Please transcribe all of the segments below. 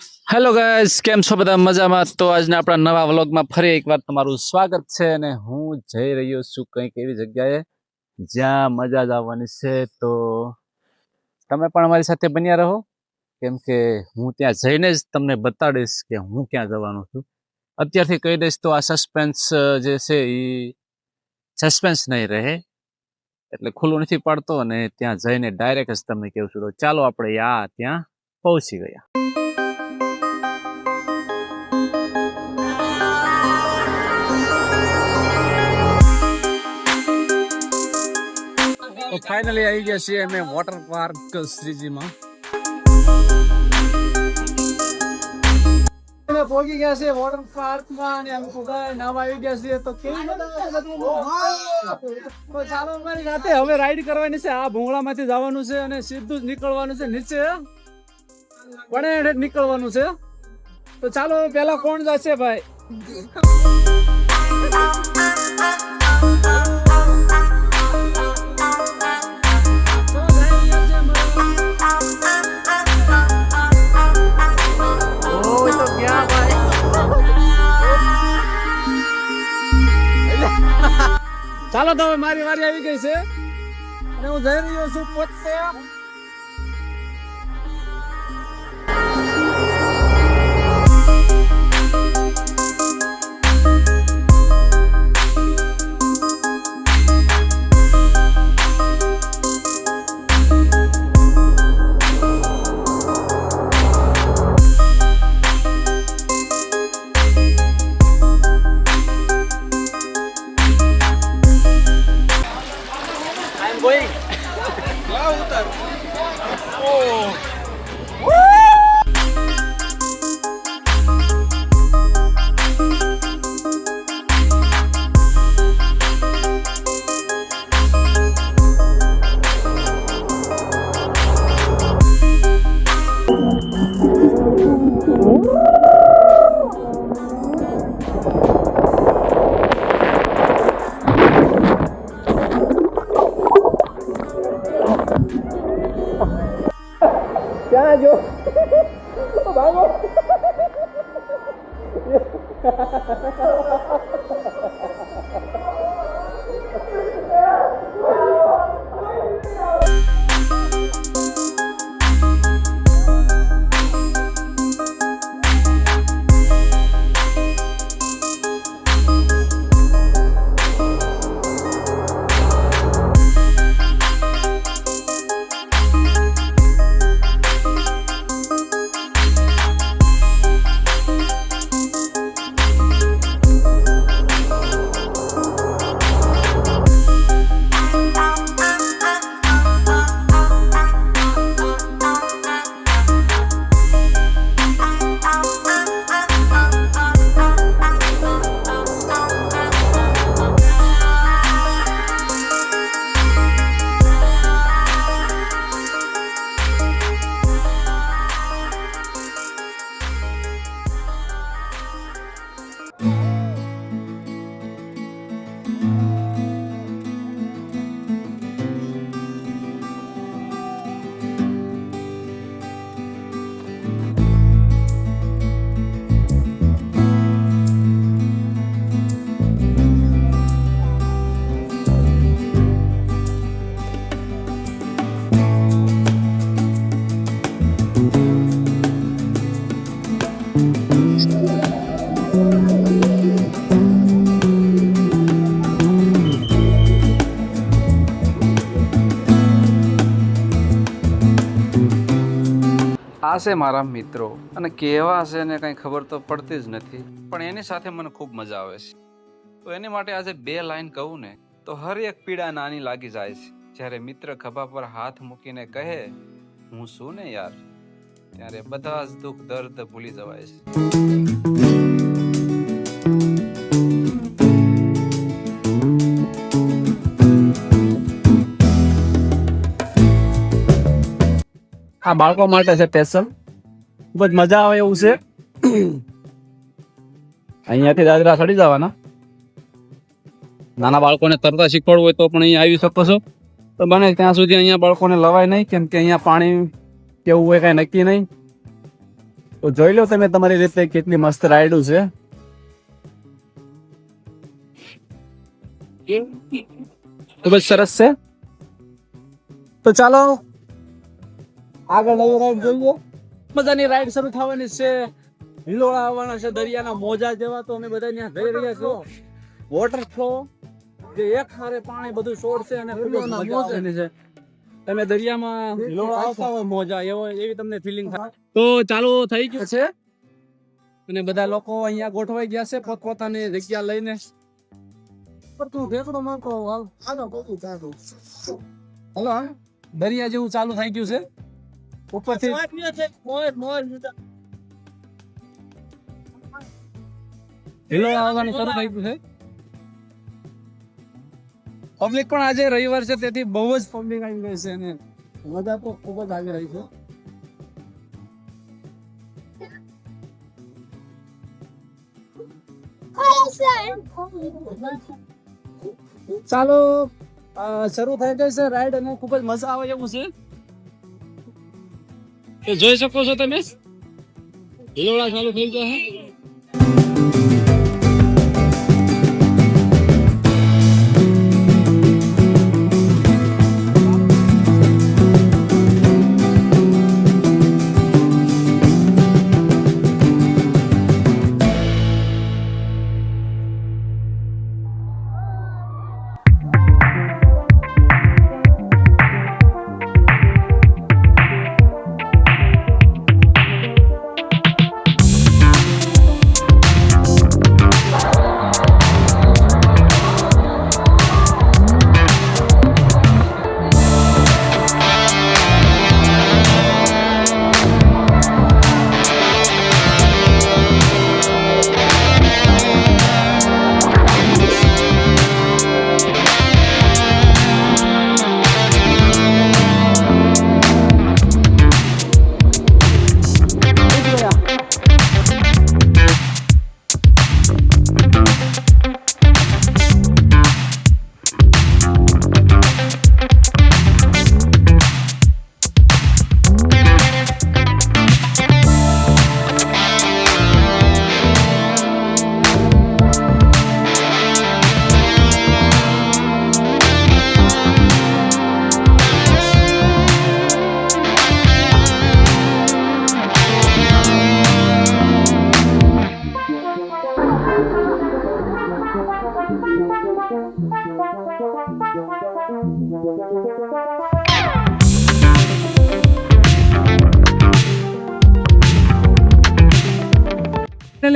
Hello guys, કેમ છો બધા? મજામાં? તો આજના આપણા નવા વ્લોગમાં ફરી એકવાર તમારું સ્વાગત છે અને હું જઈ રહ્યો છું કંઈક એવી જગ્યાએ જ્યાં મજા જ આવવાની છે. તો તમે પણ અમારી સાથે બન્યા રહો, કેમ કે હું ત્યાં જઈને જ તમને બતાડીશ કે હું ક્યાં જવાનો છું. અત્યારથી કહી દઈશ તો આ સસ્પેન્સ જે છે એ સસ્પેન્સ નહીં રહે, એટલે ખુલ્લું નથી પાડતો અને ત્યાં જઈને ડાયરેક્ટ જ તમને કહું છું. તો ચાલો આપણે ત્યાં પહોંચી ગયા. તો ફાઇનલી આવી ગયા છીએ અમે વોટર પાર્ક શ્રીજીમાં. અમે પહોંચી ગયા છે વોટર પાર્કમાં અને અમે બધા નાવા આવી ગયા છીએ. તો કેવી મજા આવે બધું. તો ચાલો અમારી સાથે હવે રાઈડ કરવાની છે. આ ભૂંગળામાંથી જવાનું છે અને સીધું જ નીકળવાનું છે નીચે, પણ નીકળવાનું છે. તો ચાલો પેલા કોણ જશે ભાઈ? ચાલો તો હવે મારી વારી આવી ગઈ છે અને હું જઈ રહ્યો છું પોતે. ક્યાં જો ભાગો. આ છે મારા મિત્રો અને કેવા છે ને કંઈ ખબર તો પડતી જ નથી, પણ એની સાથે મને ખૂબ મજા આવે છે. તો એની માટે આજે 2 લાઈન કહું ને તો હર એક પીડા નાની લાગી જાય છે. જ્યારે મિત્ર ખભા પર હાથ મૂકીને કહે હું શું ને યાર, ત્યારે બધા જ દુઃખ દર્દ ભૂલી જવાય છે. આ બાળકો માટે છે સ્પેશિયલ, ખૂબ જ મજા આવે એવું છે. અહીંયાથી દાદરા ચડી જવાના. નાના બાળકોને તરતા શીખવાડવું હોય તો પણ અહીંયા આવી શકો છો. તો બને ત્યાં સુધી અહીંયા બાળકોને લવાય નહીં, કેમ કે અહીંયા પાણી કેવું હોય કાંઈ નક્કી નહીં. તો જોઈ લો તમે તમારી રીતે કેટલી મસ્ત રાઈડું છે. ખૂબ જ સરસ છે. તો ચાલો આગળ નવી રાઈડ જોઈએ. મજાની રાઈડ શરૂ થવાની છે. હિલોળા આવવાના છે દરિયાના મોજા જેવા. તો અમે બધા ત્યાં જઈ રહ્યા છો. વોટરફ્લો જે એક હારે પાણી બધું છોડશે અને ખૂબ જ મજા આવવાની છે. તમે દરિયામાં હિલોળા આવતા હોય મોજા એવી તમને ફિલિંગ થાય. તો ચાલુ થઈ ગયું છે અને બધા લોકો અહીંયા ગોઠવાઈ ગયા છે પોતપોતાની જગ્યા લઈને. હલો દરિયા જેવું ચાલુ થઈ ગયું છે ઉપરથી. હિલોળા આવવાનું શરૂ થઈ ગયું છે. પબ્લિક પણ આજે રવિવાર છે તેથી બહુ જ પબ્લિક આવી ગઈ છે અને મજા તો ખૂબ જ આવી રહી છે. ચાલો શરૂ થઈ ગઈ છે રાઈડ અને ખૂબ જ મજા આવે એવું છે. તો જોઈ શકો છો તમે હિલોળા ચાલુ થઈ ગયા છે.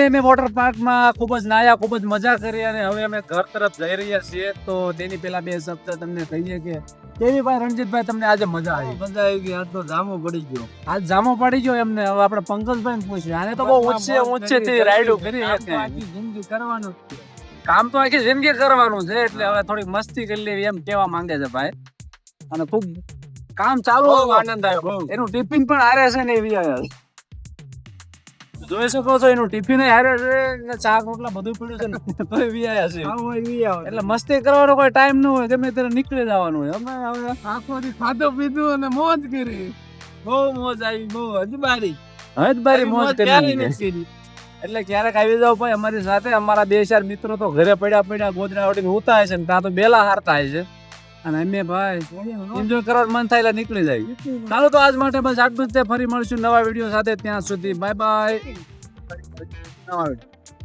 અમે વોટર પાર્કમાં ખૂબ જ નાયા, ખૂબ જ મજા કરી અને હવે અમે ઘર તરફ જઈ રહ્યા છીએ. તો તેની પેલા બે શબ્દ તમને કહીએ કે કેવી ભાઈ રણજીતભાઈ તમને આજે મજા આવી? મજા આવી ગઈ. આજ તો જામો પડી ગયો. આજ જામો પડી ગયો એમને. હવે આપણે પંકજભાઈ ને પૂછ્યું. આને તો બહુ ઊંચે થી રાઈડો કરી આખી જિંદગી કરવાનું જ છે. કામ તો આખી જિંદગી કરવાનું છે એટલે હવે થોડીક મસ્તી કરી લેવી એમ કેવા માંગે છે ભાઈ. અને ખૂબ કામ ચાલુ આનંદ આવ્યો. એનું ટિફિન પણ હારે છે ને એવી જોઈ શકો છો. એનું ટિફિન હારે છે ને ચા રોટલા બધું પીડ્યું છે ને તો એવી આવ્યા છે. એટલે મસ્તી કરવાનો કોઈ ટાઈમ ન હોય, ગમે ત્યારે નીકળી જવાનું હોય. અમે હવે આખો દી ખાધું પીધું અને મોજ કરી. બહુ મોજ આવી. બહુ હજબારી મોજ કરી. એટલે ક્યારેક આવી જાવ ભાઈ અમારી સાથે. અમારા 2-4 મિત્રો તો ઘરે પડ્યા ગોદરા ઓઢીને ઉતાય છે ને ત્યાં તો બેલા હારતા છે. અને અમે ભાઈ એન્જોય કરવાનું મન થાય એટલે નીકળી જાય. ચાલો તો આજ માટે બસ આટલું જ. ફરી મળશું નવા વિડીયો સાથે. ત્યાં સુધી બાય બાય. નવા વિડીયો.